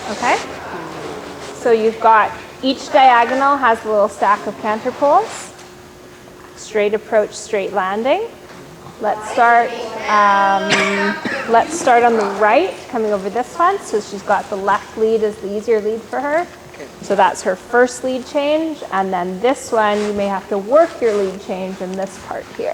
Okay? So you've got each diagonal has a little stack of canter poles. Straight approach, straight landing. Let's start on the right, coming over this one. So she's got the left lead as the easier lead for her. So that's her first lead change. And then this one, you may have to work your lead change in this part here.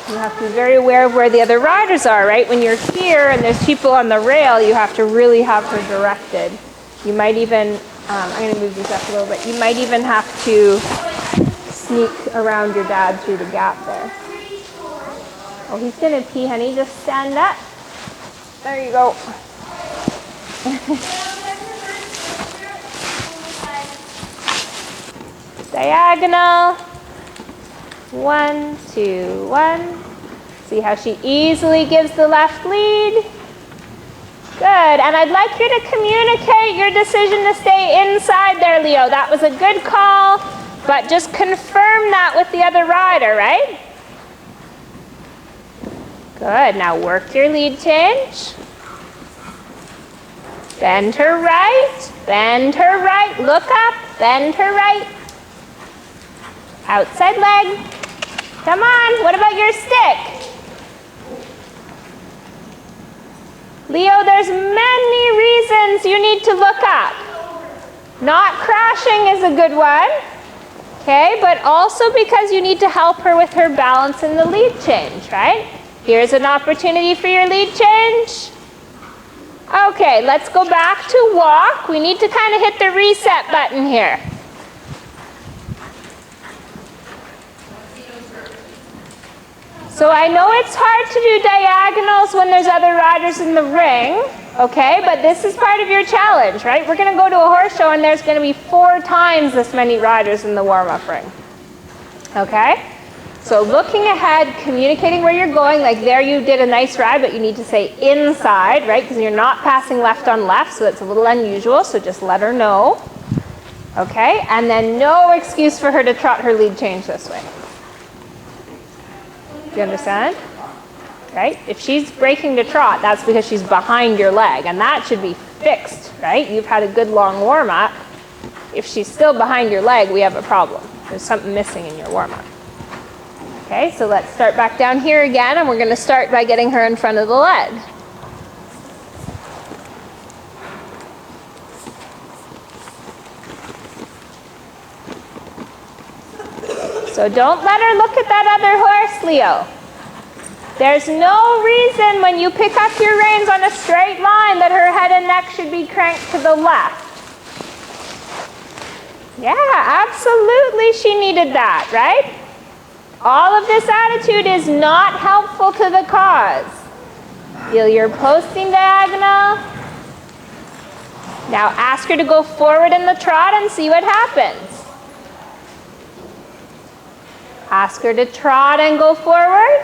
You have to be very aware of where the other riders are, right? When you're here and there's people on the rail, you have to really have her directed. You might even, I'm going to move these up a little bit, you might even have to sneak around your dad through the gap there. Oh, he's going to pee, honey. Just stand up. There you go. Diagonal. 1, 2, 1. See how she easily gives the left lead? Good. And I'd like you to communicate your decision to stay inside there, Leo. That was a good call, but just confirm that with the other rider, right? Good. Now work your lead change. Bend her right. Bend her right. Look up. Bend her right. Outside leg. Come on. What about your stick? Leo, there's many reasons you need to look up. Not crashing is a good one. Okay, but also because you need to help her with her balance in the lead change, right? Here's an opportunity for your lead change. Okay, let's go back to walk. We need to kind of hit the reset button here. So I know it's hard to do diagonals when there's other riders in the ring, okay, but this is part of your challenge, right? We're going to go to a horse show and there's going to be 4 times this many riders in the warm-up ring, okay? So looking ahead, communicating where you're going, like there you did a nice ride, but you need to say inside, right? Because you're not passing left on left, so that's a little unusual, so just let her know, okay? And then no excuse for her to trot her lead change this way. Do you understand? Right? If she's breaking to trot, that's because she's behind your leg, and that should be fixed, right? You've had a good long warm-up. If she's still behind your leg, we have a problem. There's something missing in your warm-up. Okay, so let's start back down here again, and we're going to start by getting her in front of the lead. So don't let her look at that other horse, Leo. There's no reason when you pick up your reins on a straight line that her head and neck should be cranked to the left. Yeah, absolutely she needed that, right? All of this attitude is not helpful to the cause. Feel your posting diagonal. Now ask her to go forward in the trot and see what happens. Ask her to trot and go forward.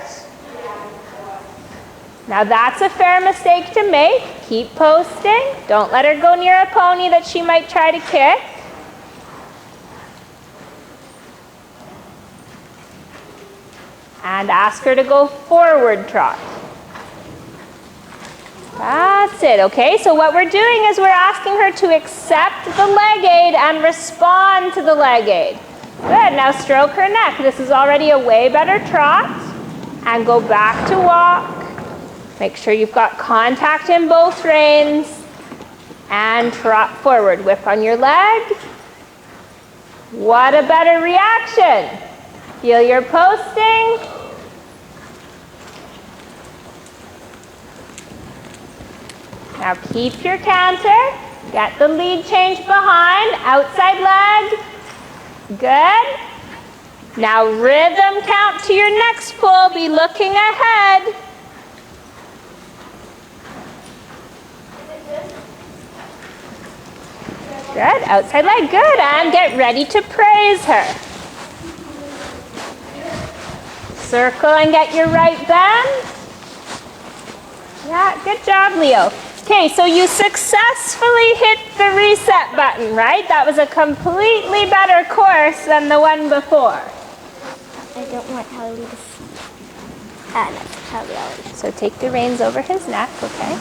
Now that's a fair mistake to make. Keep posting. Don't let her go near a pony that she might try to kick. And ask her to go forward trot. That's it, okay? So what we're doing is we're asking her to accept the leg aid and respond to the leg aid. Good, now stroke her neck. This is already a way better trot. And go back to walk. Make sure you've got contact in both reins. And trot forward. Whip on your leg. What a better reaction. Feel your posting. Now keep your canter. Get the lead change behind. Outside leg. Good. Now rhythm count to your next pull. Be looking ahead. Good. Outside leg. Good. And get ready to praise her. Circle and get your right bend. Yeah, good job, Leo. Okay, so you successfully hit the reset button, right? That was a completely better course than the one before. I don't want Hallie to see. So take the reins over his neck, okay?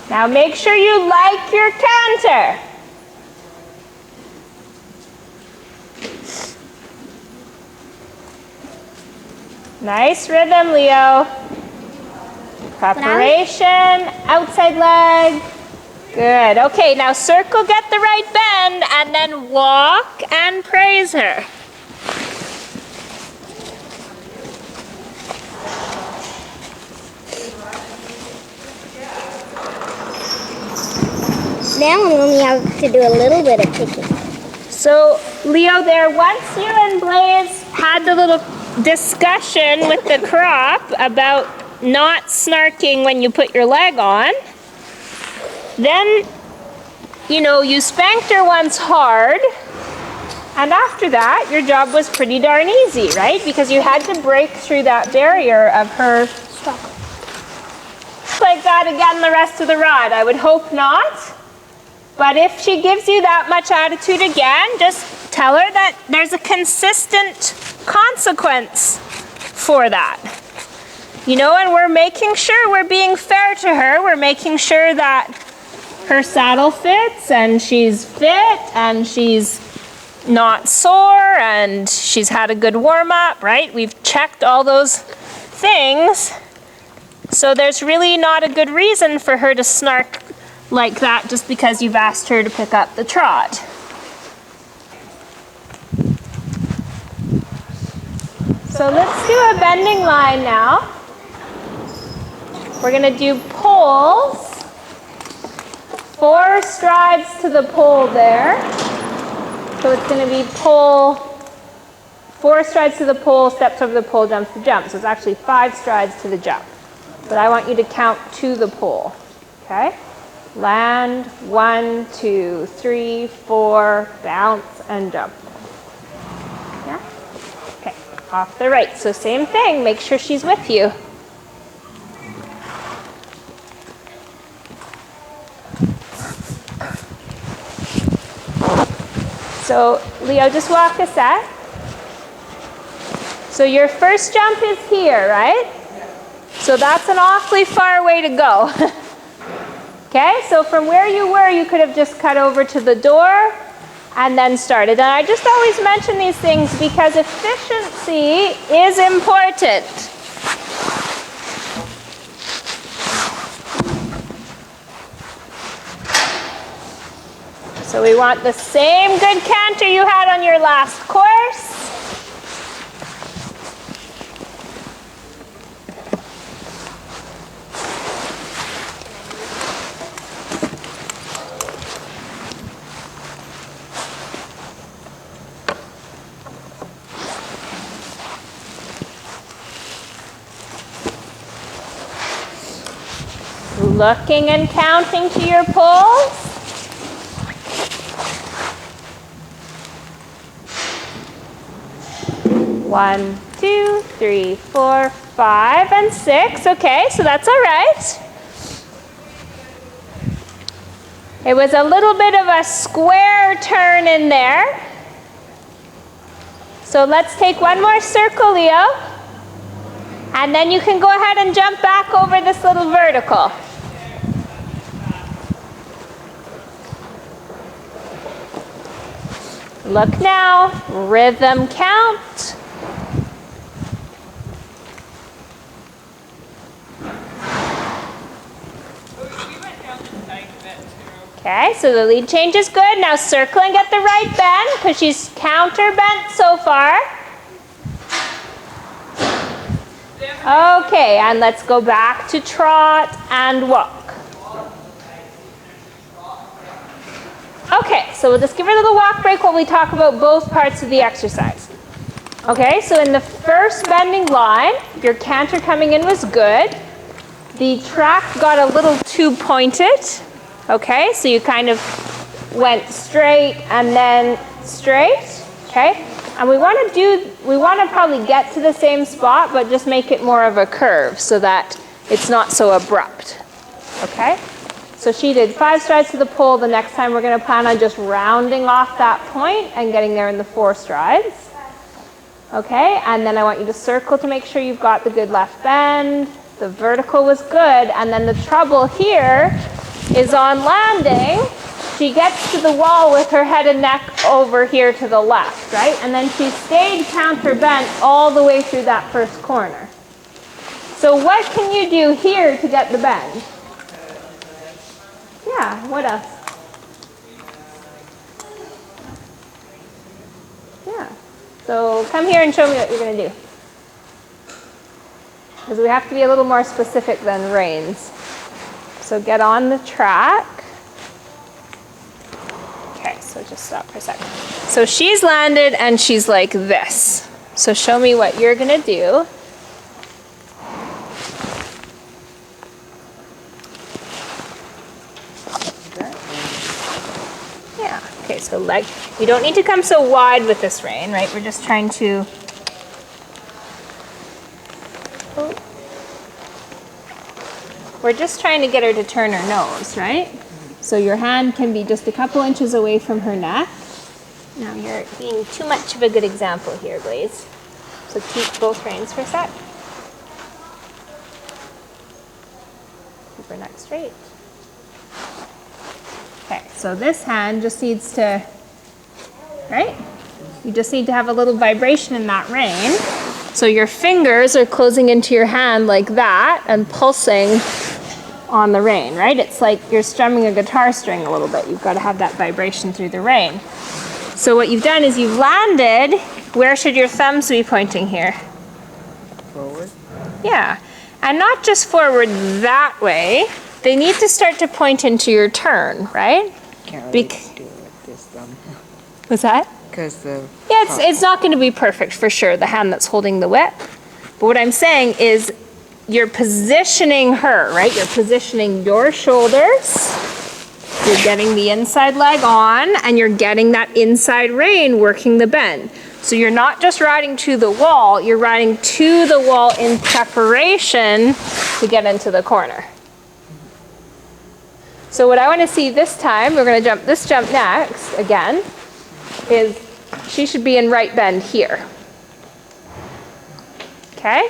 Now make sure you like your canter. Nice rhythm, Leo. Preparation, outside leg. Good. Okay, now circle, get the right bend, and then walk and praise her. Now we only have to do a little bit of kicking. So, Leo, there, once you and Blaze had the little discussion with the crop about not snarking when you put your leg on, then, you know, you spanked her once hard, and after that, your job was pretty darn easy, right? Because you had to break through that barrier of her like that again the rest of the ride. I would hope not. But if she gives you that much attitude again, just tell her that there's a consistent consequence for that. You know, and we're making sure we're being fair to her. We're making sure that her saddle fits and she's fit and she's not sore and she's had a good warm-up, right? We've checked all those things. So there's really not a good reason for her to snark like that just because you've asked her to pick up the trot. So let's do a bending line now. We're going to do poles. 4 strides to the pole there. So it's going to be pole, 4 strides to the pole, steps over the pole, jumps the jump. So it's actually 5 strides to the jump. But I want you to count to the pole. Okay? Land, 1, 2, 3, 4, bounce, and jump. Yeah? Okay, off the right. So same thing, make sure she's with you. So Leo, just walk a set. So your first jump is here, right? So that's an awfully far way to go. Okay, so from where you were, you could have just cut over to the door and then started. And I just always mention these things because efficiency is important. So we want the same good canter you had on your last course. Looking and counting to your poles. One, 2, 3, 4, 5, and 6. Okay, so that's all right. It was a little bit of a square turn in there. So let's take one more circle, Leo. And then you can go ahead and jump back over this little vertical. Look now, rhythm count. Okay, so the lead change is good. Now circle and get the right bend because she's counter bent so far. Okay, and let's go back to trot and walk. Okay, so we'll just give her a little walk break while we talk about both parts of the exercise. Okay, so in the first bending line, your canter coming in was good. The track got a little too pointed. Okay, so you kind of went straight and then straight. Okay, and we want to probably get to the same spot, but just make it more of a curve so that it's not so abrupt. Okay. So she did 5 strides to the pole. The next time we're going to plan on just rounding off that point and getting there in the 4 strides. Okay, and then I want you to circle to make sure you've got the good left bend. The vertical was good, and then the trouble here is on landing, she gets to the wall with her head and neck over here to the left, right? And then she stayed counter bent all the way through that first corner. So what can you do here to get the bend? Yeah, what else? Yeah. So come here and show me what you're going to do. Because we have to be a little more specific than reins. So get on the track. Okay, so just stop for a second. So she's landed and she's like this. So show me what you're going to do. Yeah, okay, so leg. You don't need to come so wide with this rein, right? We're just trying to... We're just trying to get her to turn her nose, right? So your hand can be just a couple inches away from her neck. Now you're being too much of a good example here, Blaze. So keep both reins for a sec. Keep her neck straight. Okay, so this hand just needs to, right? You just need to have a little vibration in that rein. So your fingers are closing into your hand like that and pulsing on the rein, right? It's like you're strumming a guitar string a little bit. You've got to have that vibration through the rein. So what you've done is you've landed. Where should your thumbs be pointing here? Forward? Yeah. And not just forward that way. They need to start to point into your turn, right? Can't really do it with this thumb. What's that? Because the... Yeah, it's not going to be perfect for sure, the hand that's holding the whip. But what I'm saying is you're positioning her, right? You're positioning your shoulders. You're getting the inside leg on, and you're getting that inside rein working the bend. So you're not just riding to the wall, you're riding to the wall in preparation to get into the corner. So what I want to see this time, we're going to jump this jump next again, is she should be in right bend here. Okay?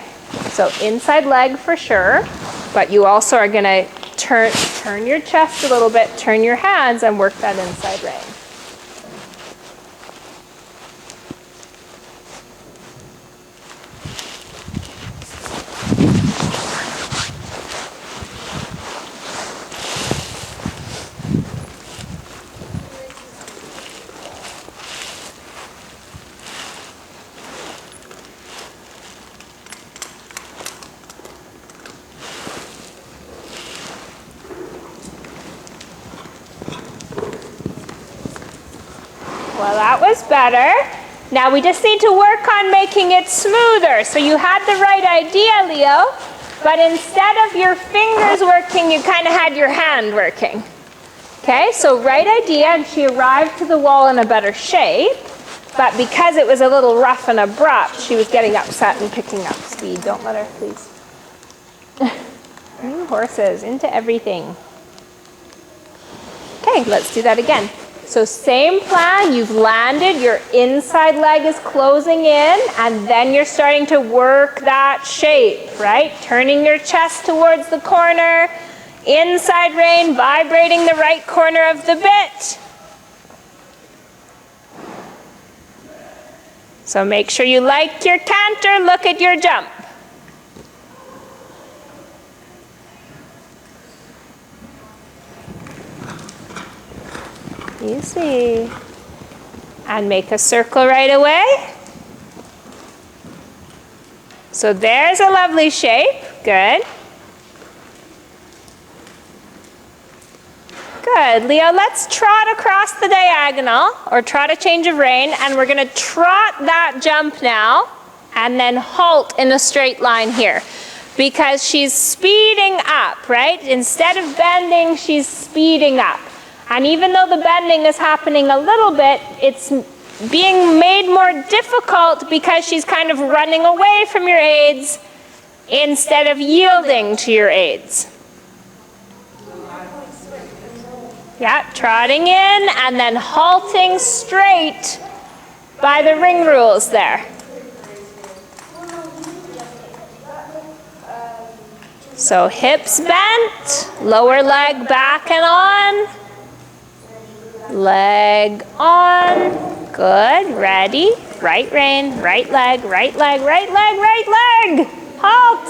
So inside leg for sure, but you also are going to turn your chest a little bit, turn your hands, and work that inside rein. Well, that was better. Now we just need to work on making it smoother. So you had the right idea, Leo, but instead of your fingers working, you kind of had your hand working. Okay, so right idea, and she arrived to the wall in a better shape, but because it was a little rough and abrupt, she was getting upset and picking up speed. Don't let her, please. New horses, into everything. Okay, let's do that again. So same plan, you've landed, your inside leg is closing in, and then you're starting to work that shape, right? Turning your chest towards the corner, inside rein, vibrating the right corner of the bit. So make sure you like your canter, look at your jump. Easy. And make a circle right away. So there's a lovely shape. Good. Good. Leo, let's trot across the diagonal, or trot a change of rein, and we're going to trot that jump now, and then halt in a straight line here. Because she's speeding up, right? Instead of bending, she's speeding up. And even though the bending is happening a little bit, it's being made more difficult because she's kind of running away from your aids instead of yielding to your aids. Yeah, trotting in and then halting straight by the ring rules there. So hips bent, lower leg back and on. Leg on. Good, ready. Right rein, right leg, right leg, right leg, right leg. Halt.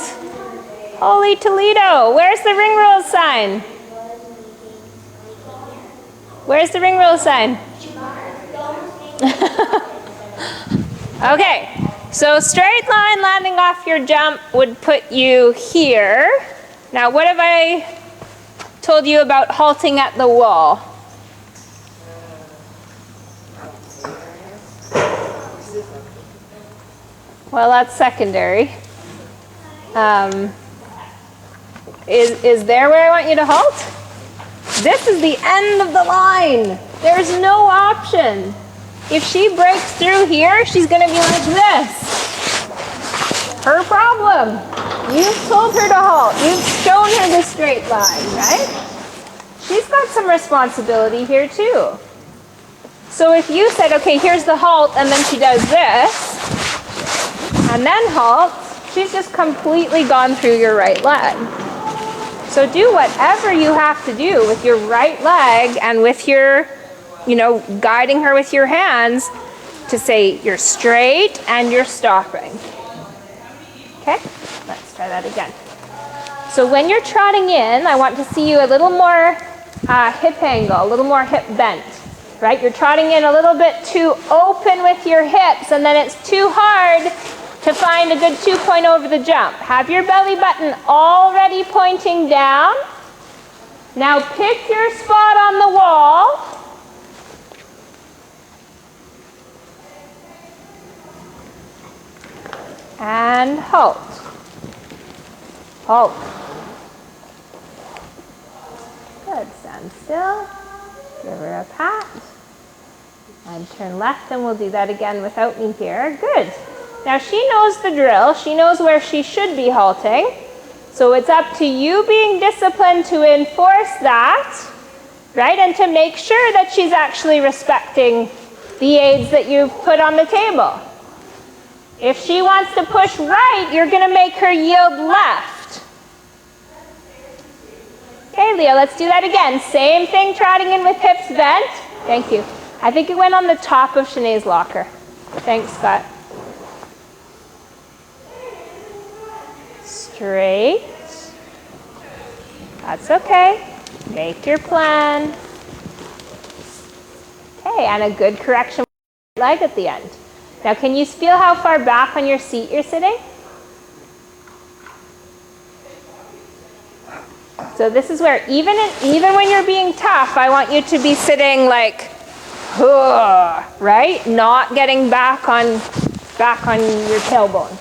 Holy Toledo, where's the ring rule sign? Where's the ring rule sign? Okay, so straight line landing off your jump would put you here. Now, what have I told you about halting at the wall? Well, that's secondary. Is there where I want you to halt? This is the end of the line. There's no option. If she breaks through here, she's going to be like this. Her problem. You've told her to halt. You've shown her the straight line, right? She's got some responsibility here too. So if you said, okay, here's the halt, and then she does this, and then halt, she's just completely gone through your right leg. So do whatever you have to do with your right leg and with your, guiding her with your hands to say you're straight and you're stopping. Okay, let's try that again. So when you're trotting in, I want to see you a little more hip angle, a little more hip bent, right? You're trotting in a little bit too open with your hips, and then it's too hard to find a good 2 point over the jump. Have your belly button already pointing down. Now pick your spot on the wall. And halt. Halt. Good, stand still. Give her a pat. And turn left, and we'll do that again without me here. Good. Now she knows the drill. She knows where she should be halting. So it's up to you being disciplined to enforce that, right? And to make sure that she's actually respecting the aids that you've put on the table. If she wants to push right, you're going to make her yield left. Okay, Leah, let's do that again. Same thing, trotting in with hips bent. Thank you. I think it went on the top of Shanae's locker. Thanks, Scott. Straight. That's okay. Make your plan. Okay, and a good correction leg at the end. Now, can you feel how far back on your seat you're sitting? So this is where even when you're being tough, I want you to be sitting like, right? Not getting back on your tailbone.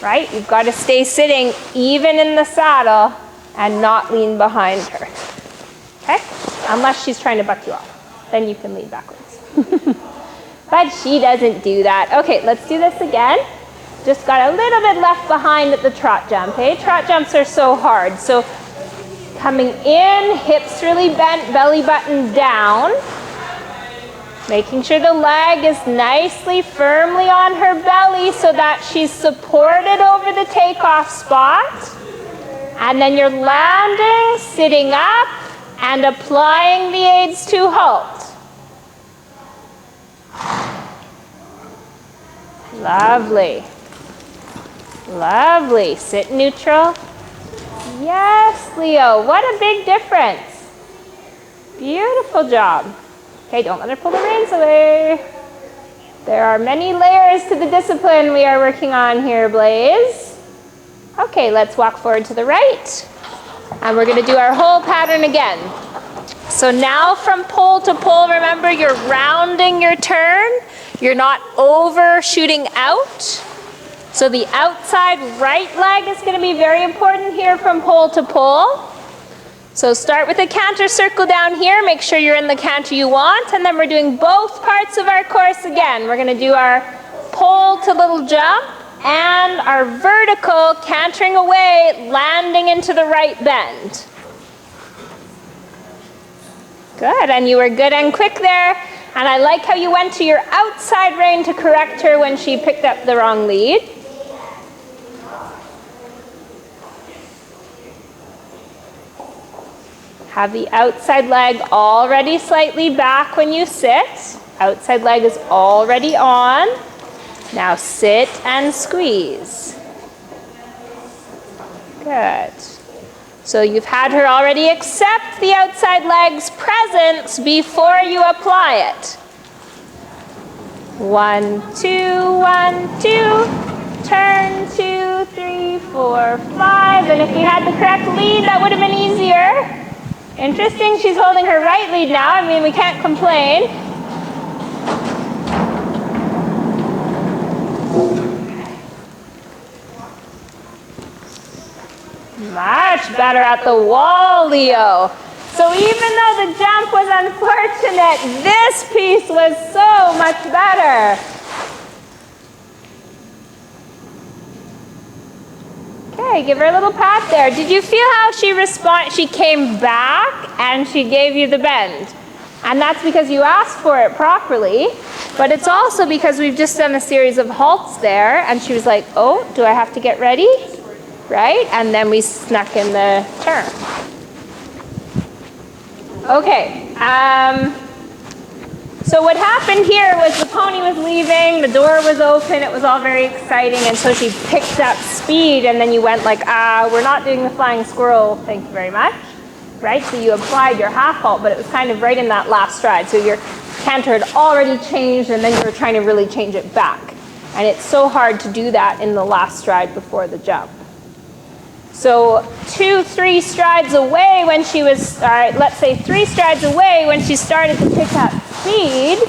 Right? You've got to stay sitting even in the saddle and not lean behind her. Okay? Unless she's trying to buck you off. Then you can lean backwards. But she doesn't do that. Okay, let's do this again. Just got a little bit left behind at the trot jump. Okay? Trot jumps are so hard. So coming in, hips really bent, belly button down. Making sure the leg is nicely, firmly on her belly so that she's supported over the takeoff spot. And then you're landing, sitting up, and applying the aids to halt. Lovely. Lovely. Sit neutral. Yes, Leo. What a big difference. Beautiful job. Okay, don't let her pull the reins away. There are many layers to the discipline we are working on here, Blaze. Okay, let's walk forward to the right. And we're going to do our whole pattern again. So now from pole to pole, remember you're rounding your turn. You're not overshooting out. So the outside right leg is going to be very important here from pole to pole. So start with a canter circle down here. Make sure you're in the canter you want. And then we're doing both parts of our course again. We're going to do our pole to little jump and our vertical cantering away, landing into the right bend. Good, and you were good and quick there. And I like how you went to your outside rein to correct her when she picked up the wrong lead. Have the outside leg already slightly back when you sit. Outside leg is already on. Now sit and squeeze. Good. So you've had her already accept the outside leg's presence before you apply it. 1, 2, 1, 2. Turn, 2, 3, 4, 5. And if you had the correct lead, that would have been easier. Interesting, she's holding her right lead now. I mean, we can't complain. Much better at the wall, Leo. So even though the jump was unfortunate, this piece was so much better. Okay, give her a little pat there. Did you feel how she came back and she gave you the bend? And that's because you asked for it properly, but it's also because we've just done a series of halts there, and she was like, oh, do I have to get ready? Right? And then we snuck in the turn. Okay, so what happened here was the pony was leaving, the door was open, it was all very exciting, and so she picked up speed, and then you went like, we're not doing the flying squirrel, thank you very much, right? So you applied your half halt, but it was kind of right in that last stride, so your canter had already changed, and then you were trying to really change it back. And it's so hard to do that in the last stride before the jump. So 2, 3 strides away when she was, let's say 3 strides away when she started to pick up speed,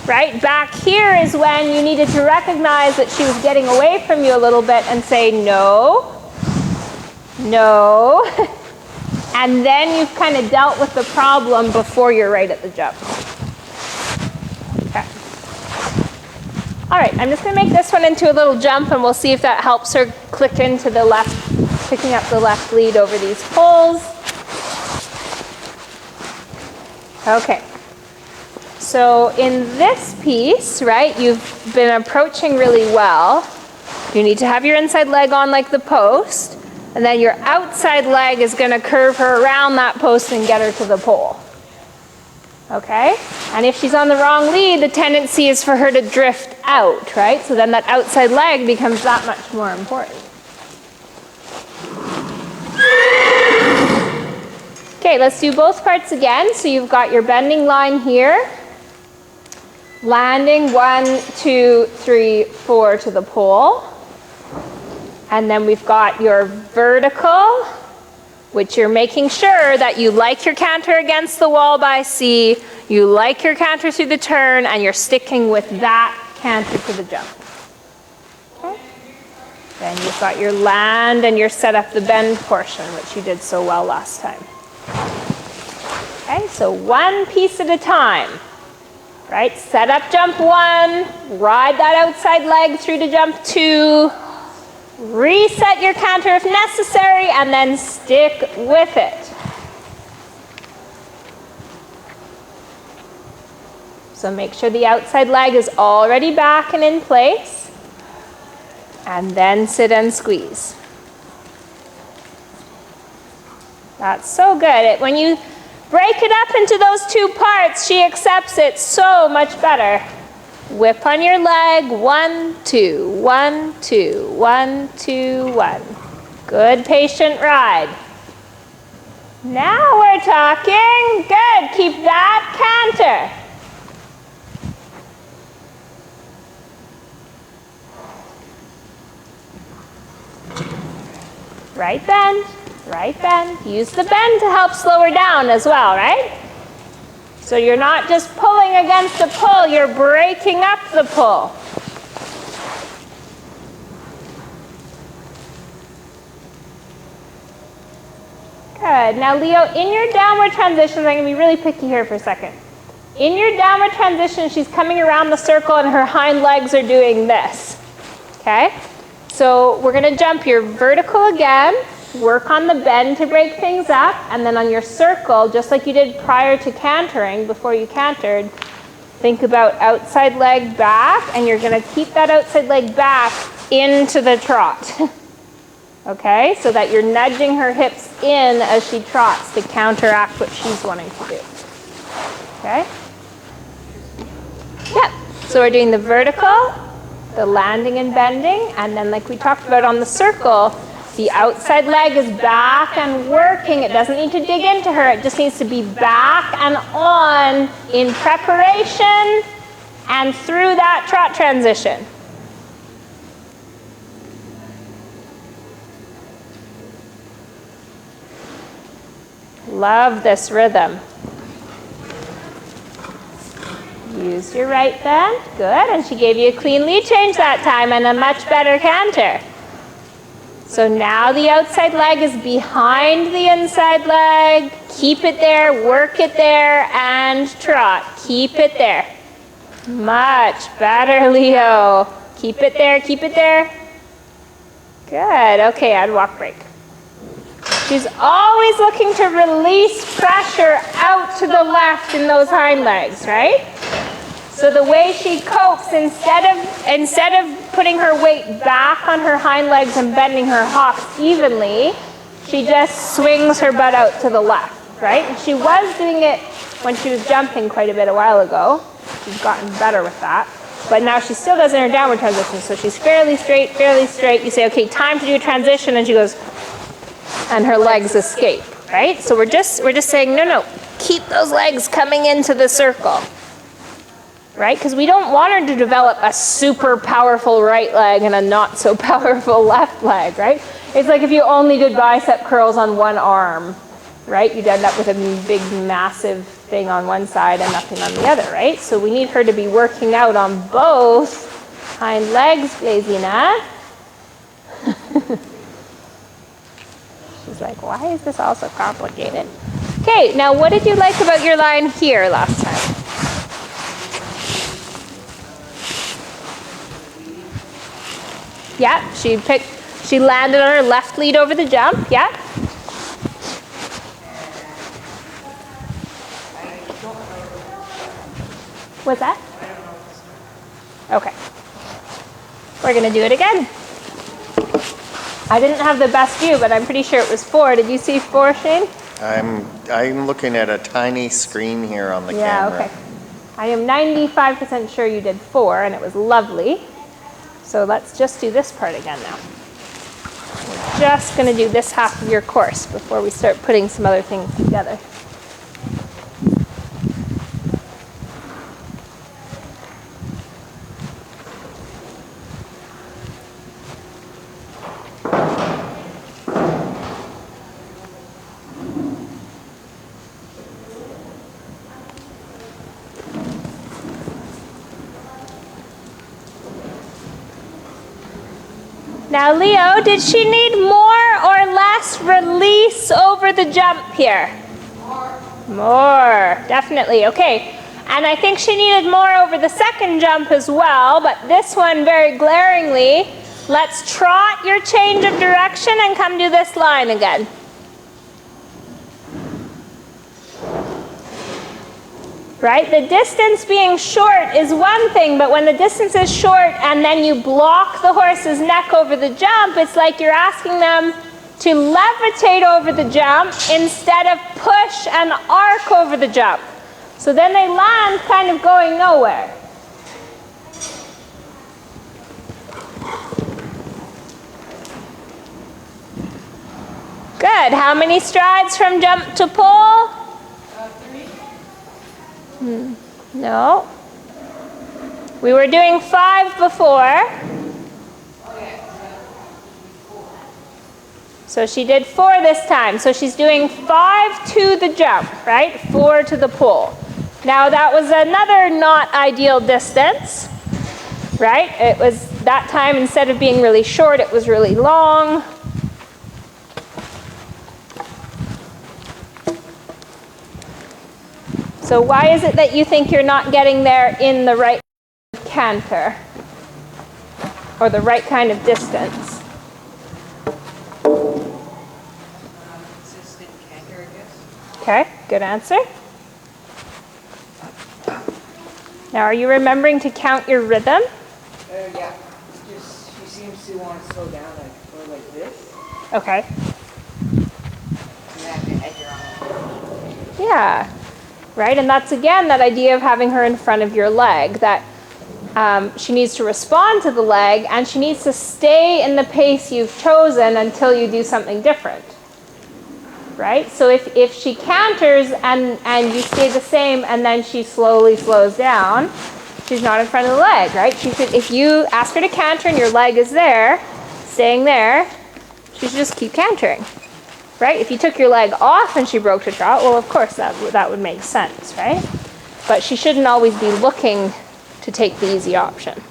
right? Back here is when you needed to recognize that she was getting away from you a little bit and say no, no. And then you've kind of dealt with the problem before you're right at the jump. Okay. All right, I'm just going to make this one into a little jump, and we'll see if that helps her click into the left, picking up the left lead over these poles. Okay. So in this piece, right, you've been approaching really well. You need to have your inside leg on like the post, and then your outside leg is going to curve her around that post and get her to the pole. Okay? And if she's on the wrong lead, the tendency is for her to drift out, right? So then that outside leg becomes that much more important. Okay, let's do both parts again. So you've got your bending line here. Landing 1, 2, 3, 4 to the pole. And then we've got your vertical, which you're making sure that you like your canter against the wall by C, you like your canter through the turn, and you're sticking with that canter to the jump. Okay. Then you've got your land and your set up the bend portion, which you did so well last time. Okay, so one piece at a time. Right, set up jump 1, ride that outside leg through to jump 2, reset your canter if necessary, and then stick with it. So make sure the outside leg is already back and in place, and then sit and squeeze. That's so good. When you break it up into those 2 parts, she accepts it so much better. Whip on your leg, 1, 2, 1, 2, 1, 2, 1. Good patient ride. Now we're talking. Good, keep that canter. Right bend. Right bend. Use the bend to help slow her down as well, right? So you're not just pulling against the pull, you're breaking up the pull. Good. Now, Leo, in your downward transitions, I'm going to be really picky here for a second. In your downward transition, she's coming around the circle and her hind legs are doing this. Okay? So we're going to jump your vertical again. Work on the bend to break things up, and then on your circle, just like you did prior to cantering, before you cantered, think about outside leg back, and you're going to keep that outside leg back into the trot. Okay, so that you're nudging her hips in as she trots to counteract what she's wanting to do. Okay? Yep. So we're doing the vertical, the landing and bending, and then like we talked about on the circle, the outside leg is back and working. It doesn't need to dig into her. It just needs to be back and on in preparation and through that trot transition. Love this rhythm. Use your right bend. Good. And she gave you a clean lead change that time and a much better canter. So now the outside leg is behind the inside leg. Keep it there, work it there, and trot. Keep it there. Much better, Leo. Keep it there, keep it there. Good. Okay, add walk break. She's always looking to release pressure out to the left in those hind legs, right? So the way she copes, instead of putting her weight back on her hind legs and bending her hocks evenly, she just swings her butt out to the left, right? And she was doing it when she was jumping quite a bit a while ago. She's gotten better with that. But now she still does it in her downward transition. So she's fairly straight, fairly straight. You say, okay, time to do a transition, and she goes, and her legs escape, right? So we're just saying, no, keep those legs coming into the circle, right? Because we don't want her to develop a super powerful right leg and a not so powerful left leg, right? It's like if you only did bicep curls on one arm, right? You'd end up with a big, massive thing on one side and nothing on the other, right? So we need her to be working out on both hind legs, Glazina. She's like, why is this all so complicated? Okay, now what did you like about your line here last time? Yeah, she landed on her left lead over the jump, yeah. What's that? Okay. We're gonna do it again. I didn't have the best view, but I'm pretty sure it was 4. Did you see 4, Shane? I'm looking at a tiny screen here on the camera. Yeah, okay. I am 95% sure you did 4, and it was lovely. So let's just do this part again now. We're just going to do this half of your course before we start putting some other things together. Now, Leo, did she need more or less release over the jump here? More, definitely. Okay, and I think she needed more over the second jump as well, but this one very glaringly. Let's trot your change of direction and come do this line again. Right? The distance being short is one thing, but when the distance is short and then you block the horse's neck over the jump, it's like you're asking them to levitate over the jump instead of push and arc over the jump. So then they land kind of going nowhere. Good. How many strides from jump to pull? 3. No. We were doing 5 before. So she did 4 this time. So she's doing 5 to the jump, right? 4 to the pull. Now that was another not ideal distance, right? It was that time, instead of being really short, it was really long. So why is it that you think you're not getting there in the right canter? Or the right kind of distance? Consistent canter, I guess. Okay, good answer. Now, are you remembering to count your rhythm? Yeah. Just she seems to want to slow down, like this. Okay. Yeah, right, and that's again that idea of having her in front of your leg, that she needs to respond to the leg and she needs to stay in the pace you've chosen until you do something different, right? So if she canters and you stay the same and then she slowly slows down, she's not in front of the leg, right? She should, if you ask her to canter and your leg is there, staying there, she should just keep cantering. Right? If you took your leg off and she broke to trot, well, of course that would make sense, right? But she shouldn't always be looking to take the easy option.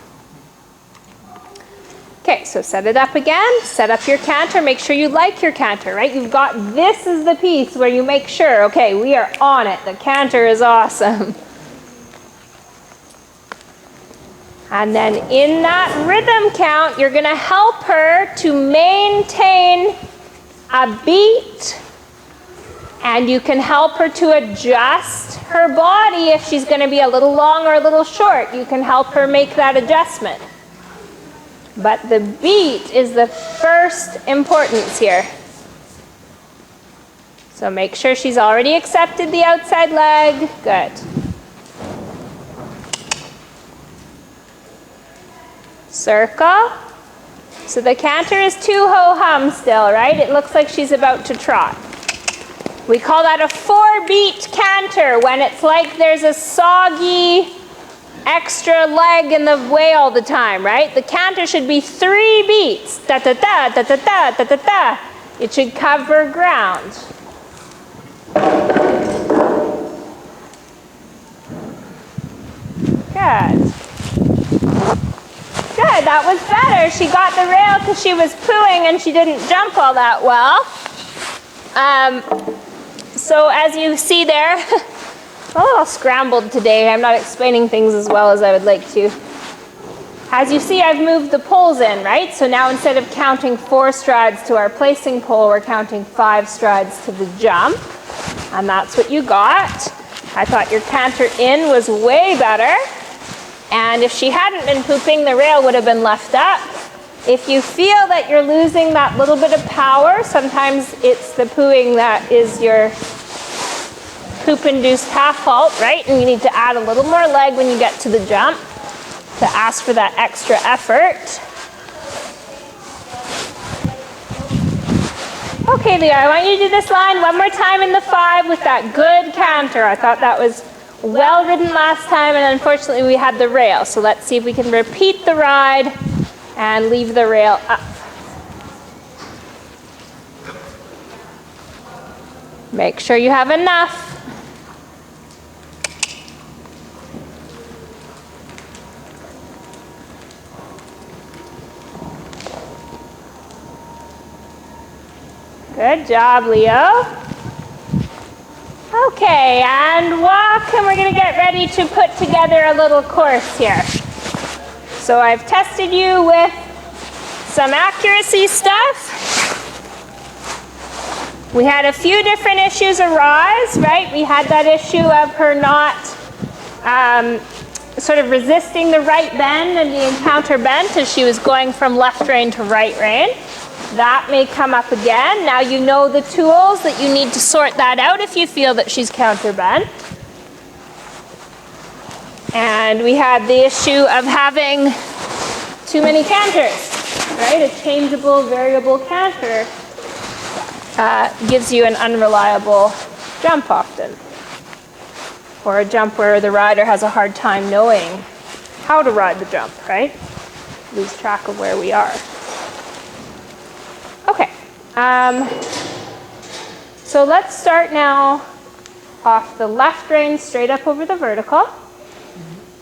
Okay, so set it up again. Set up your canter. Make sure you like your canter, right? You've got, this is the piece where you make sure, okay, we are on it. The canter is awesome. And then in that rhythm count, you're going to help her to maintain a beat, and you can help her to adjust her body if she's going to be a little long or a little short. You can help her make that adjustment. But the beat is the first importance here. So make sure she's already accepted the outside leg. Good. Circle. So the canter is 2 ho-hum still, right? It looks like she's about to trot. We call that a 4-beat canter, when it's like there's a soggy extra leg in the way all the time, right? The canter should be 3 beats. Da-da-da, da-da-da, da-da-da. It should cover ground. Good. Good, that was better. She got the rail because she was pooing and she didn't jump all that well. So as you see there, a little scrambled today. I'm not explaining things as well as I would like to. As you see, I've moved the poles in, right? So now instead of counting 4 strides to our placing pole, we're counting 5 strides to the jump. And that's what you got. I thought your canter in was way better. And if she hadn't been pooping, the rail would have been left up. If you feel that you're losing that little bit of power, sometimes it's the pooing that is your poop-induced half halt, right? And you need to add a little more leg when you get to the jump to ask for that extra effort. Okay, Leo, I want you to do this line one more time in the 5 with that good canter. I thought that was well ridden last time, and unfortunately we had the rail. So let's see if we can repeat the ride and leave the rail up. Make sure you have enough. Good job, Leo. Okay, and walk, and we're going to get ready to put together a little course here. So I've tested you with some accuracy stuff. We had a few different issues arise, right? We had that issue of her not sort of resisting the right bend and the encounter bent as she was going from left rein to right rein. That may come up again. Now you know the tools that you need to sort that out if you feel that she's counterbent. And we had the issue of having too many canters, right? A changeable variable canter gives you an unreliable jump often. Or a jump where the rider has a hard time knowing how to ride the jump, right? Lose track of where we are. Okay, so let's start now off the left rein straight up over the vertical.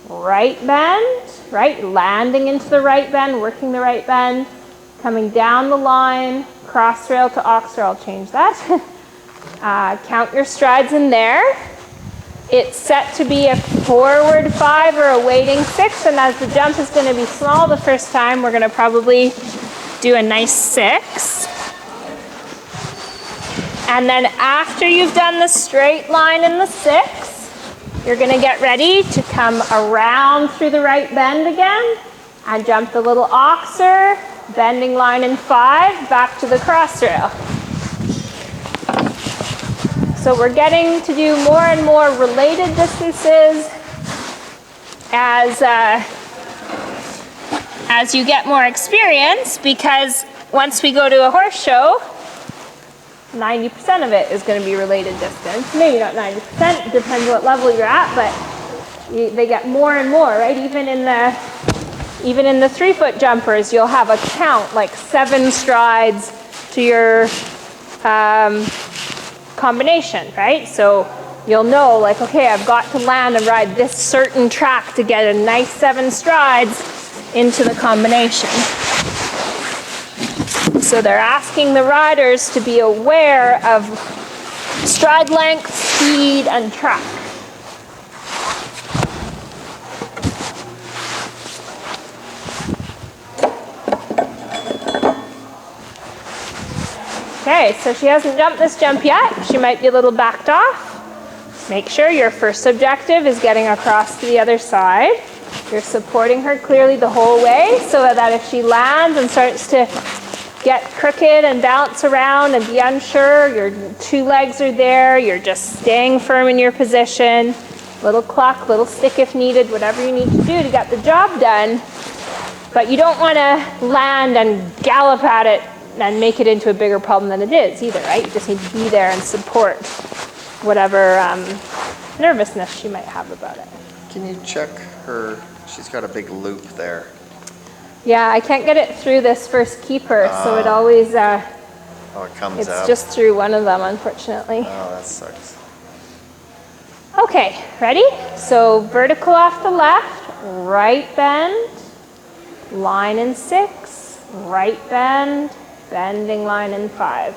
Right bend, right, landing into the right bend, working the right bend, coming down the line, cross rail to ox rail, I'll change that. Count your strides in there. It's set to be a forward 5 or a waiting 6, and as the jump is going to be small the first time, we're going to probably do a nice 6. And then after you've done the straight line in the 6, you're going to get ready to come around through the right bend again and jump the little oxer, Bending line in 5, back to the cross rail. So we're getting to do more and more related distances as you get more experience, because once we go to a horse show, 90% of it is going to be related distance. Maybe not 90%, it depends what level you're at, but they get more and more, right? Even in the 3-foot jumpers, you'll have a count, like 7 strides to your combination, right? So you'll know, like, okay, I've got to land and ride this certain track to get a nice 7 strides into the combination. So they're asking the riders to be aware of stride length, speed, and track. Okay, so she hasn't jumped this jump yet. She might be a little backed off. Make sure your first objective is getting across to the other side. You're supporting her clearly the whole way so that if she lands and starts to get crooked and bounce around and be unsure, your 2 legs are there, you're just staying firm in your position. Little cluck, little stick if needed, whatever you need to do to get the job done. But you don't want to land and gallop at it and make it into a bigger problem than it is either, right? You just need to be there and support whatever nervousness she might have about it. Can you check her? She's got a big loop there. Yeah, I can't get it through this first keeper, so it always, Oh, it comes it's out. just through one of them, unfortunately. Oh, that sucks. Okay, ready? So vertical off the left, right bend, line in 6, right bend, bending line in 5.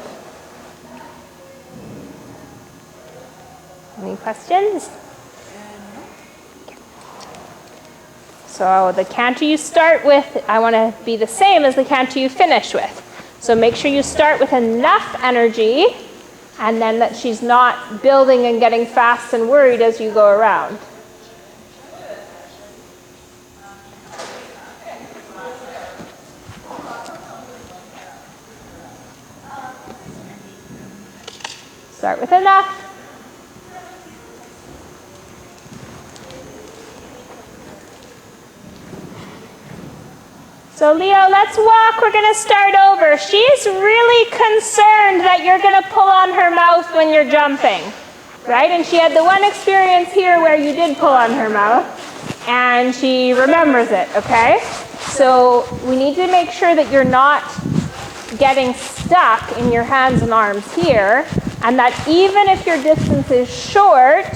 Any questions? So the canter you start with, I want to be the same as the canter you finish with. So make sure you start with enough energy, and then that she's not building and getting fast and worried as you go around. Start with enough. So Leo, let's walk. We're going to start over. She's really concerned that you're going to pull on her mouth when you're jumping, right? And she had the one experience here where you did pull on her mouth, and she remembers it, okay? So we need to make sure that you're not getting stuck in your hands and arms here, and that even if your distance is short,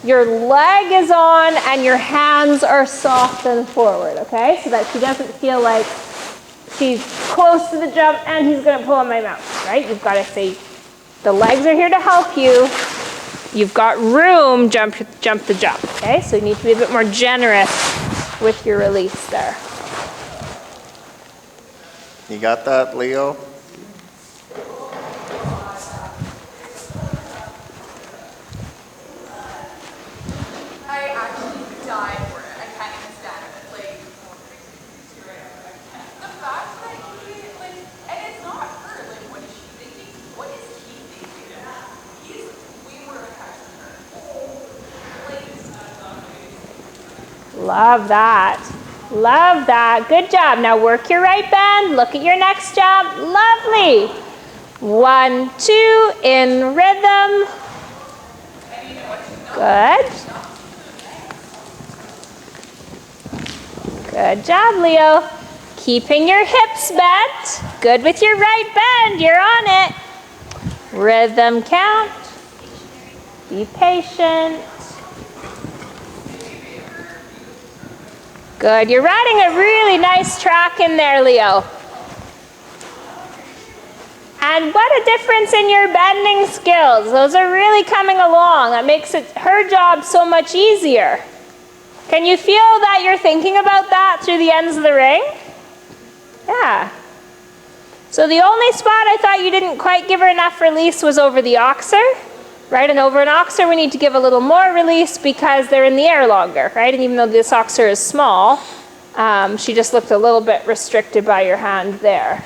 your leg is on and your hands are soft and forward, okay? So that she doesn't feel like she's close to the jump and he's gonna pull on my mouth, right? You've gotta say, the legs are here to help you. You've got room, jump the jump, okay? So you need to be a bit more generous with your release there. You got that, Leo? I actually died for it. I can't even stand it. It's like, the fact that he, like, and it's not her, like, what is she thinking? What is he thinking? He's way more attached to her. Love that. Love that. Good job. Now work your right bend. Look at your next jump. Lovely. 1, 2, in rhythm. Good. Good job, Leo. Keeping your hips bent. Good with your right bend. You're on it. Rhythm count. Be patient. Good. You're riding a really nice track in there, Leo. And what a difference in your bending skills. Those are really coming along. That makes her job so much easier. Can you feel that you're thinking about that through the ends of the ring? Yeah. So the only spot I thought you didn't quite give her enough release was over the oxer, right? And over an oxer we need to give a little more release because they're in the air longer, right? And even though this oxer is small, She just looked a little bit restricted by your hand there.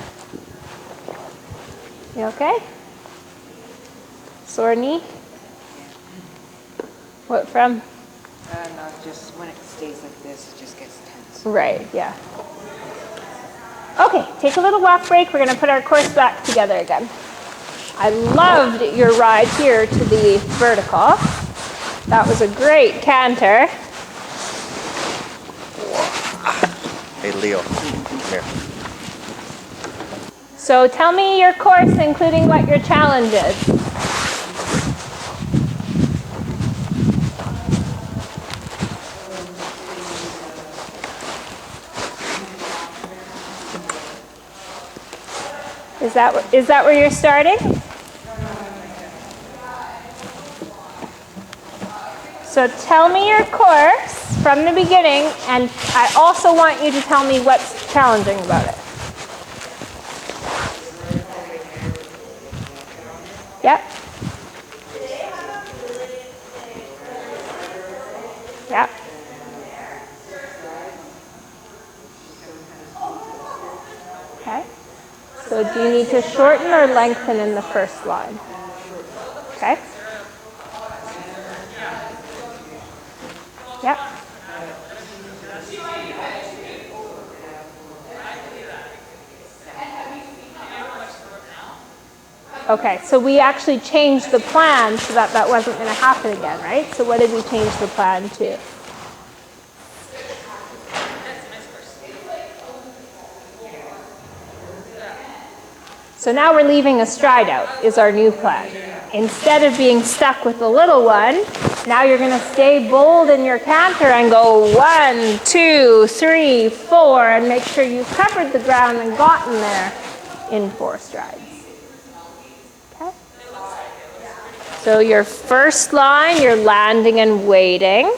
You okay? Sore knee? What from? No, just when it stays like this, it just gets tense. Right, yeah. Okay, take a little walk break. We're gonna put our course back together again. I loved your ride here to the vertical. That was a great canter. Hey, Leo, come here. So tell me your course, including what your challenge is. Is that where you're starting? So tell me your course from the beginning, and I also want you to tell me what's challenging about it. Yep. Yep. Okay. So do you need to shorten or lengthen in the first line? Okay. Yep. Okay, so we actually changed the plan so that that wasn't going to happen again, right? So what did we change the plan to? So now we're leaving a stride out is our new plan. Instead of being stuck with the little one, now you're going to stay bold in your canter and go 1, 2, 3, 4, and make sure you've covered the ground and gotten there in 4 strides. Okay? So your first line, you're landing and waiting.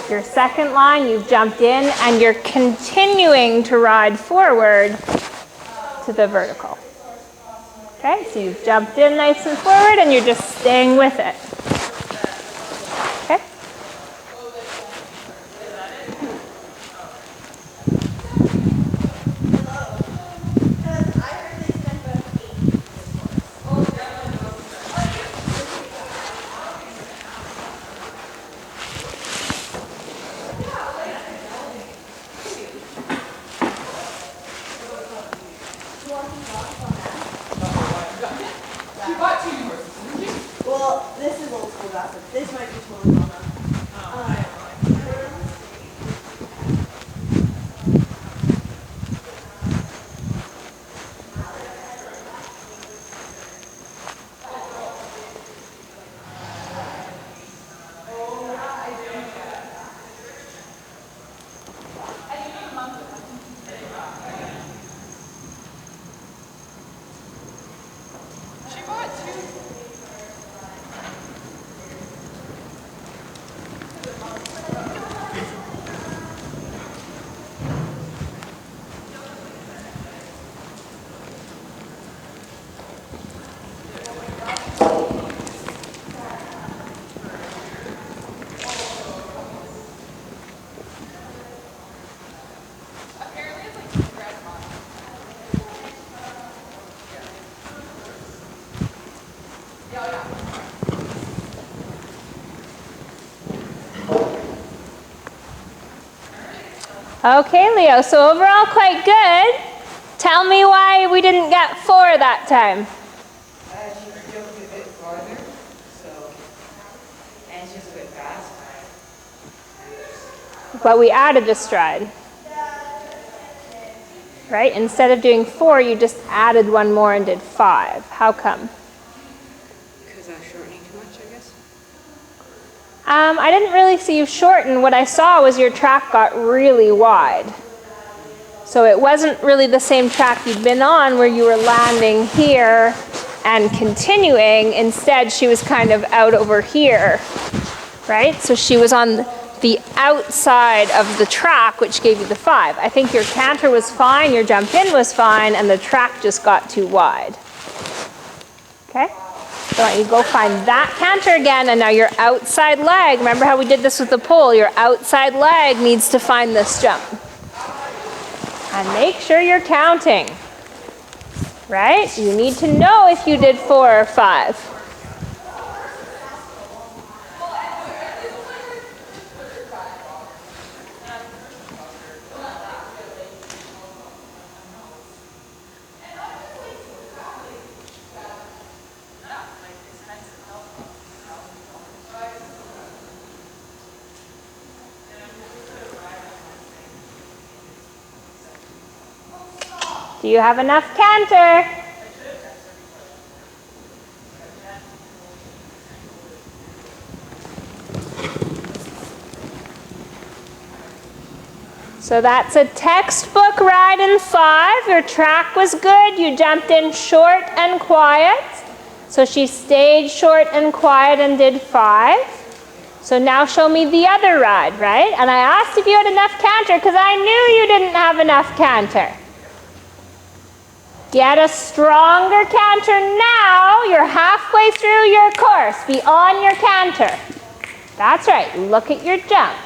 Your second line, you've jumped in and you're continuing to ride forward to the vertical. Okay, so you've jumped in nice and forward and you're just staying with it. Okay? Well, this is old school gossip. This might be totally wrong. She bought 2. Okay, Leo, so overall quite good. Tell me why we didn't get 4 that time. She jumped a bit farther, so, and she's a bit fast. But we added a stride. Right? Instead of doing 4, you just added 1 more and did 5. How come? Because I'm shortening too much, I guess. I didn't really see you shorten. What I saw was your track got really wide. So it wasn't really the same track you'd been on where you were landing here and continuing. Instead, she was kind of out over here, right? So she was on the outside of the track, which gave you the 5. I think your canter was fine, your jump in was fine, and the track just got too wide. Okay? So I want you to go find that canter again, and now your outside leg, remember how we did this with the pole, your outside leg needs to find this jump. And make sure you're counting, right? You need to know if you did 4 or 5. Do you have enough Canter? So that's a textbook ride in 5. Your track was good. You jumped in short and quiet. So she stayed short and quiet and did 5. So now show me the other ride, right? And I asked if you had enough Canter because I knew you didn't have enough Canter. Get a stronger Canter now. You're halfway through your course. Be on your Canter. That's right. Look at your jump.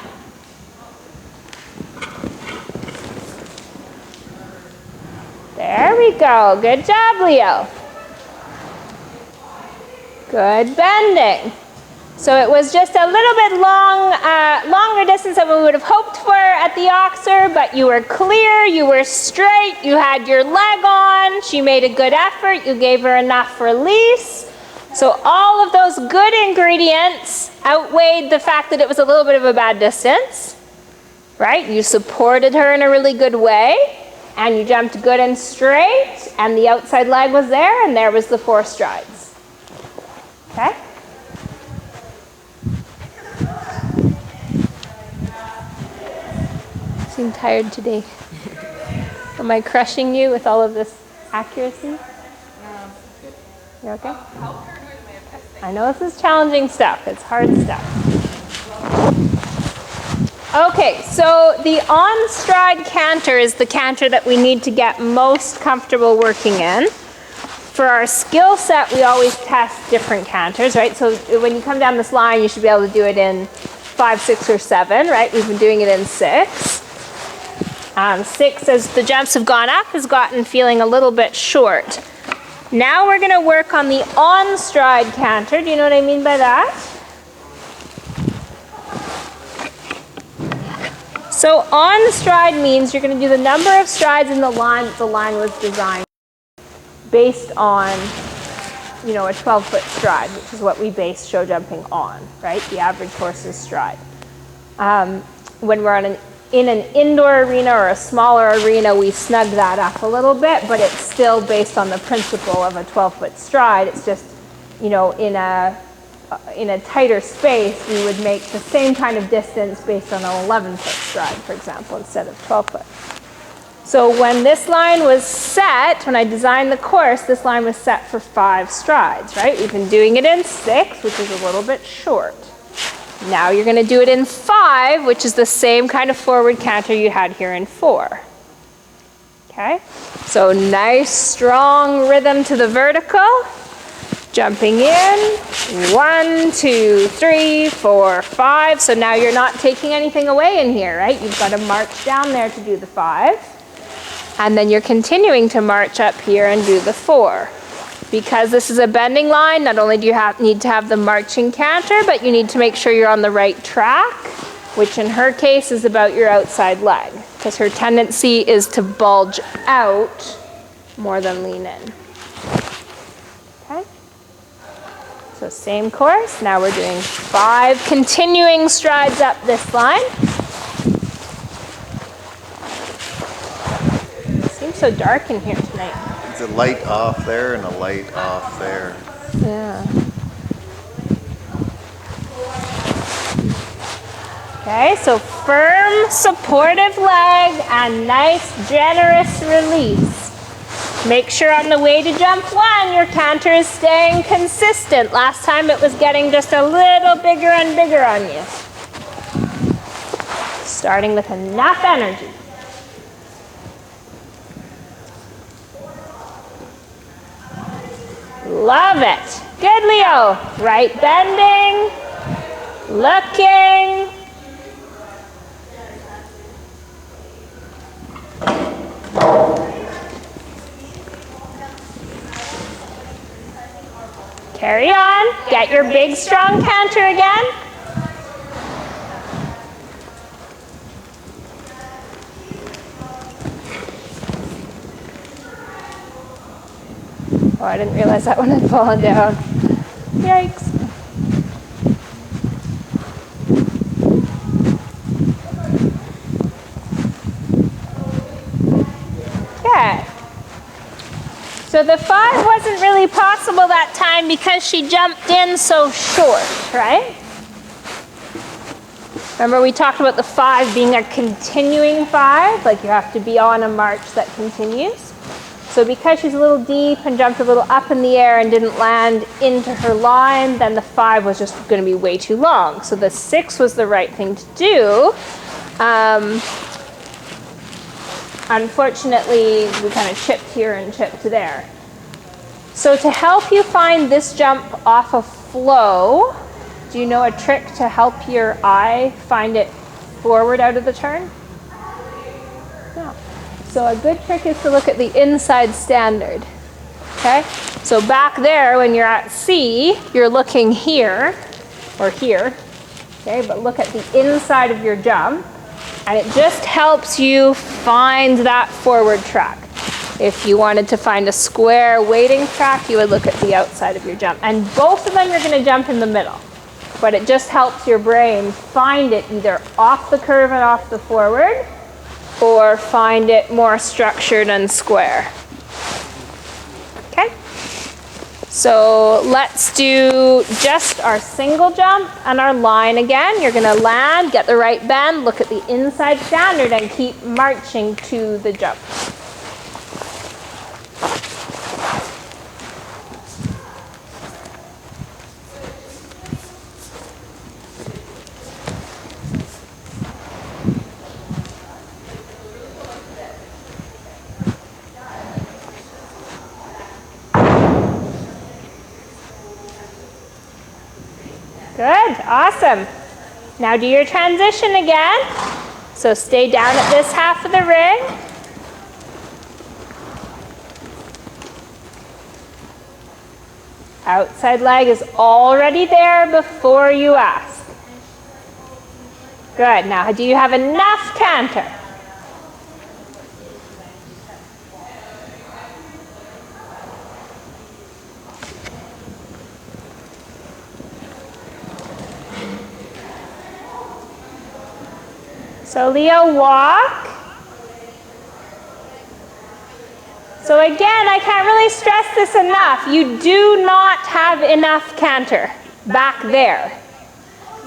There we go. Good job, Leo. Good bending. So it was just a little bit longer distance than we would have hoped for at the Oxer, but you were clear, you were straight, you had your leg on, she made a good effort, you gave her enough release. So all of those good ingredients outweighed the fact that it was a little bit of a bad distance, right? You supported her in a really good way, and you jumped good and straight, and the outside leg was there, and there was the 4 strides. Okay? Seem tired today. Am I crushing you with all of this accuracy? You okay? I know this is challenging stuff. It's hard stuff. Okay, so the on-stride canter is the canter that we need to get most comfortable working in. For our skill set, we always test different canters, right? So when you come down this line, you should be able to do it in 5, 6, or 7, right? We've been doing it in 6. 6, as the jumps have gone up, has gotten feeling a little bit short. Now we're going to work on the on-stride canter. Do you know what I mean by that? So on-stride means you're going to do the number of strides in the line that the line was designed based on, you know, a 12-foot stride, which is what we base show jumping on, right? The average horse's stride. When we're in an indoor arena or a smaller arena, we snug that up a little bit, but it's still based on the principle of a 12-foot stride. It's just, you know, in a tighter space, we would make the same kind of distance based on an 11-foot stride, for example, instead of 12-foot. So when this line was set, when I designed the course, this line was set for 5 strides, right? We've been doing it in 6, which is a little bit short. Now you're going to do it in 5, which is the same kind of forward canter you had here in 4. Okay? So nice, strong rhythm to the vertical. Jumping in. 1, 2, 3, 4, 5. So now you're not taking anything away in here, right? You've got to march down there to do the 5. And then you're continuing to march up here and do the 4. Because this is a bending line, not only do you need to have the marching canter, but you need to make sure you're on the right track, which in her case is about your outside leg, because her tendency is to bulge out more than lean in. Okay? So same course. Now we're doing 5 continuing strides up this line. It seems so dark in here tonight. It's a light off there and a light off there. Yeah. Okay, so firm, supportive leg and nice, generous release. Make sure on the way to jump 1, your canter is staying consistent. Last time it was getting just a little bigger and bigger on you. Starting with enough energy. Love it. Good, Leo. Right bending. Looking. Carry on. Get your big, strong canter again. Oh, I didn't realize that one had fallen down. Yikes. Good. So the 5 wasn't really possible that time because she jumped in so short, right? Remember we talked about the 5 being a continuing 5, like you have to be on a march that continues. So because she's a little deep and jumped a little up in the air and didn't land into her line, then the 5 was just going to be way too long. So the 6 was the right thing to do. Unfortunately, we kind of chipped here and chipped there. So to help you find this jump off of flow, do you know a trick to help your eye find it forward out of the turn? No. So a good trick is to look at the inside standard. Okay? So back there when you're at C, you're looking here or here. Okay, but look at the inside of your jump. And it just helps you find that forward track. If you wanted to find a square waiting track, you would look at the outside of your jump. And both of them you're going to jump in the middle. But it just helps your brain find it either off the curve and off the forward, or find it more structured and square. Okay? So let's do just our single jump and our line again. You're going to land, get the right bend, look at the inside standard, and keep marching to the jump. Good, awesome. Now do your transition again. So stay down at this half of the ring. Outside leg is already there before you ask. Good, now do you have enough canter? So Leo, walk. So again, I can't really stress this enough. You do not have enough canter back there.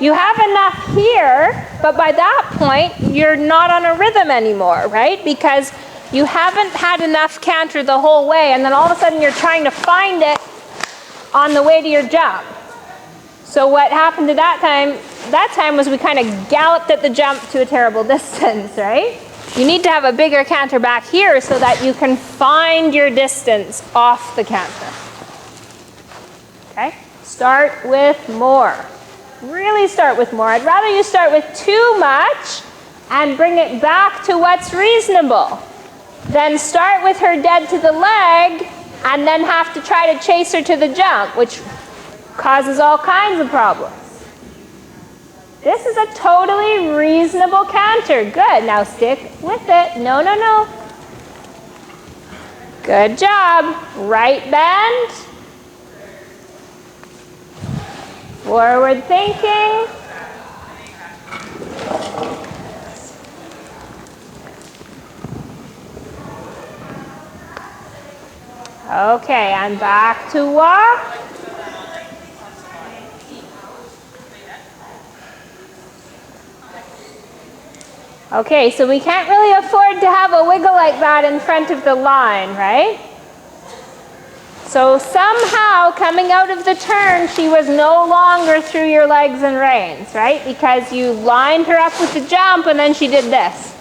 You have enough here, but by that point, you're not on a rhythm anymore, right? Because you haven't had enough canter the whole way, and then all of a sudden you're trying to find it on the way to your jump. So what happened to that time was we kind of galloped at the jump to a terrible distance, right? You need to have a bigger canter back here so that you can find your distance off the canter. Okay? Start with more. Really start with more. I'd rather you start with too much and bring it back to what's reasonable than start with her dead to the leg and then have to try to chase her to the jump, which causes all kinds of problems. This is a totally reasonable canter. Good, now stick with it. No, no, no. Good job. Right bend. Forward thinking. Okay, and back to walk. Okay, so we can't really afford to have a wiggle like that in front of the line, right? So somehow, coming out of the turn, she was no longer through your legs and reins, right? Because you lined her up with the jump and then she did this.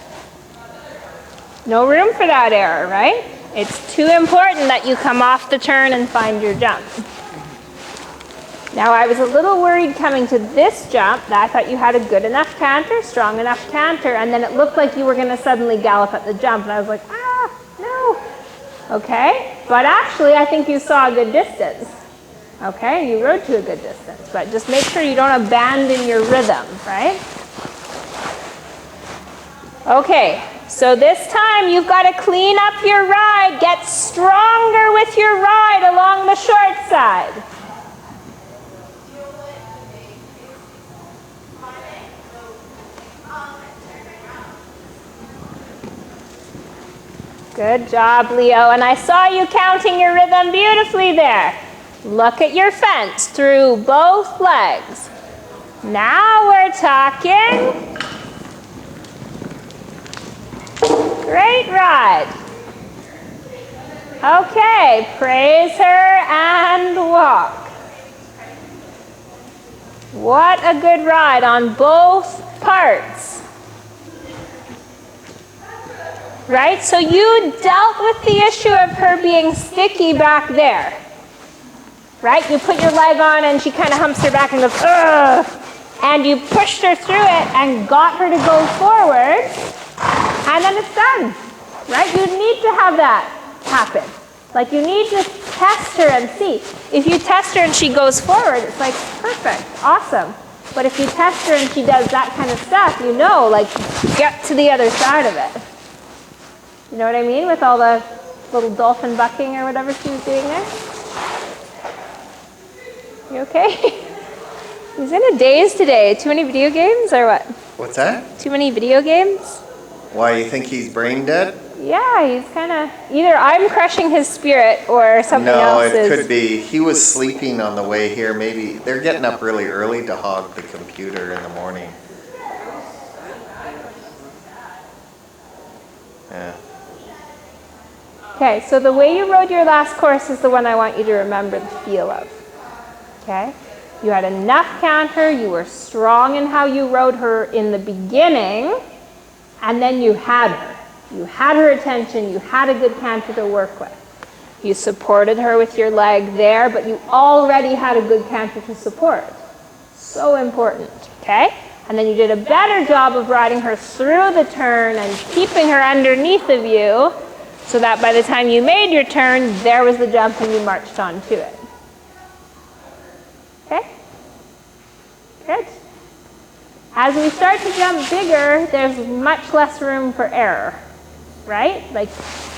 No room for that error, right? It's too important that you come off the turn and find your jump. Now I was a little worried coming to this jump that I thought you had a good enough canter, strong enough canter, and then it looked like you were going to suddenly gallop at the jump, and I was like, ah. No. Okay, but actually I think you saw a good distance. Okay, you rode to a good distance, but just make sure you don't abandon your rhythm, right? Okay, so this time you've got to clean up your ride, get stronger with your ride along the short side. Good job, Leo, and I saw you counting your rhythm beautifully there. Look at your fence through both legs. Now we're talking. Great ride. Okay, praise her and walk. What a good ride on both parts. Right? So you dealt with the issue of her being sticky back there. Right? You put your leg on and she kind of humps her back and goes, ugh. And you pushed her through it and got her to go forward. And then it's done. Right? You need to have that happen. Like you need to test her and see. If you test her and she goes forward, it's like, perfect, awesome. But if you test her and she does that kind of stuff, you know, like, get to the other side of it. You know what I mean? With all the little dolphin bucking or whatever she was doing there. You okay? He's in a daze today. Too many video games or what? What's that? Too many video games? Why, you think he's brain dead? Yeah, he's kind of, either I'm crushing his spirit or something else No, is. it could be. He was sleeping on the way here. Maybe they're getting up really early to hog the computer in the morning. Yeah. Okay, so the way you rode your last course is the one I want you to remember the feel of. Okay? You had enough canter, you were strong in how you rode her in the beginning, and then you had her. You had her attention, you had a good canter to work with. You supported her with your leg there, but you already had a good canter to support. So important, okay? And then you did a better job of riding her through the turn and keeping her underneath of you, so that by the time you made your turn, there was the jump and you marched on to it. Okay? Good. As we start to jump bigger, there's much less room for error, right? Like,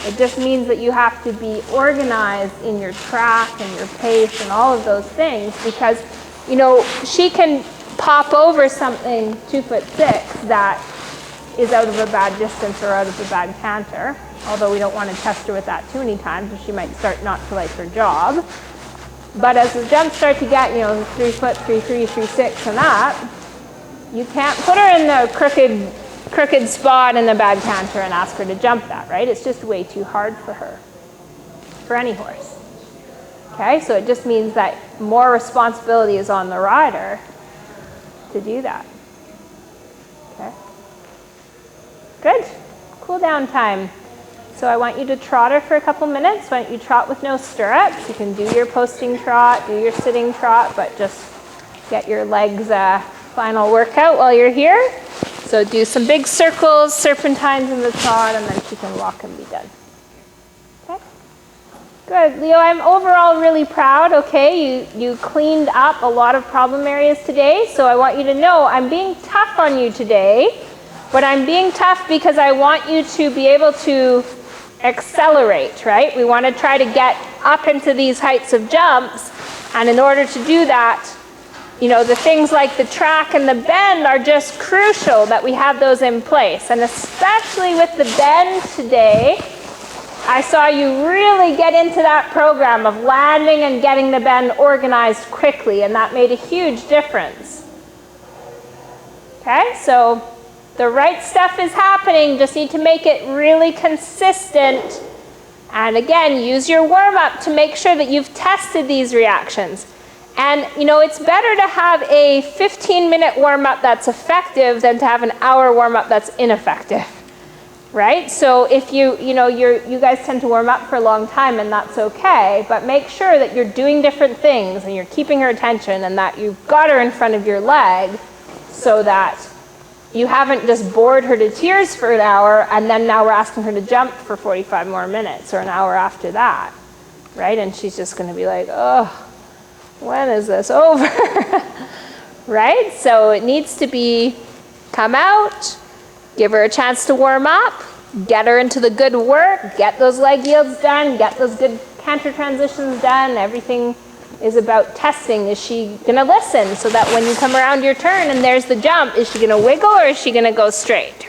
it just means that you have to be organized in your track and your pace and all of those things, because, you know, she can pop over something 2'6" that is out of a bad distance or out of a bad canter, although we don't want to test her with that too many times, or she might start not to like her job. But as the jumps start to get, you know, 3 foot, 3'3", 3'6", and up, you can't put her in the crooked spot in the bad canter and ask her to jump that, right? It's just way too hard for her, for any horse. Okay, so it just means that more responsibility is on the rider to do that. Okay. Good. Cool down time. So I want you to trot her for a couple minutes. Why don't you trot with no stirrups? You can do your posting trot, do your sitting trot, but just get your legs final workout while you're here. So do some big circles, serpentines in the trot, and then she can walk and be done. Okay. Good. Leo, I'm overall really proud. Okay, you cleaned up a lot of problem areas today, so I want you to know I'm being tough on you today, but I'm being tough because I want you to be able to accelerate, right? We want to try to get up into these heights of jumps, and in order to do that, you know, the things like the track and the bend are just crucial that we have those in place. And especially with the bend today, I saw you really get into that program of landing and getting the bend organized quickly, and that made a huge difference. Okay, so the right stuff is happening, just need to make it really consistent. And again, use your warm-up to make sure that you've tested these reactions. And, you know, it's better to have a 15-minute warm-up that's effective than to have an hour warm-up that's ineffective, right? So if you guys tend to warm up for a long time, and that's okay, but make sure that you're doing different things and you're keeping her attention and that you've got her in front of your leg so that, you haven't just bored her to tears for an hour and then now we're asking her to jump for 45 more minutes or an hour after that, right? And she's just going to be like, oh, when is this over? Right? So it needs to be come out, give her a chance to warm up, get her into the good work, get those leg yields done, get those good canter transitions done. Everything is about testing. Is she going to listen so that when you come around your turn and there's the jump, is she going to wiggle or is she going to go straight?